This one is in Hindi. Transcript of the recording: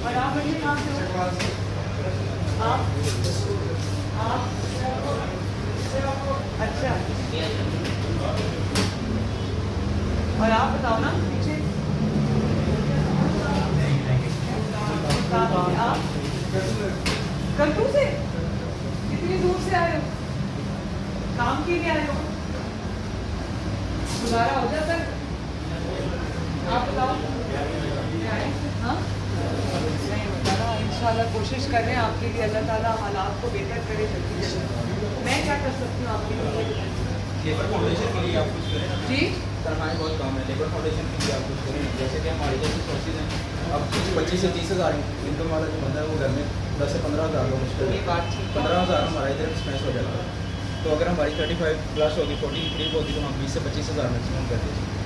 और आप बच्चे कहाँ से हो? आप अच्छा, और आप बताओ ना पीछे आप करतू से कितनी दूर से आए हो? काम के लिए आए हो? गुजारा हो जाता है? आप बताओ। हाँ नहीं बताना, इंशाल्लाह कोशिश कर रहे हैं आपके लिए, अल्लाह ताला हालात को बेहतर करे जल्दी जल्दी। मैं क्या कर सकती हूँ आपके लिए? लेबर फाउंडेशन के लिए आप कुछ करें जी तनख्वाहें बहुत कम है। लेबर फाउंडेशन के लिए आप कुछ करें, जैसे कि हमारे जैसे सोर्सेज हैं अब 25 से 30 हज़ार इनकम वाला जो बंदा है वो घर में 10 से 15 हज़ार का मुश्किल है। 15 हज़ार हमारा इधर एक्सपेंस हो जाएगा। तो अगर हमारी 35 प्लस होगी 40 करीब होगी तो हम 20 से 25 हज़ार मैक्सिमम कर देंगे।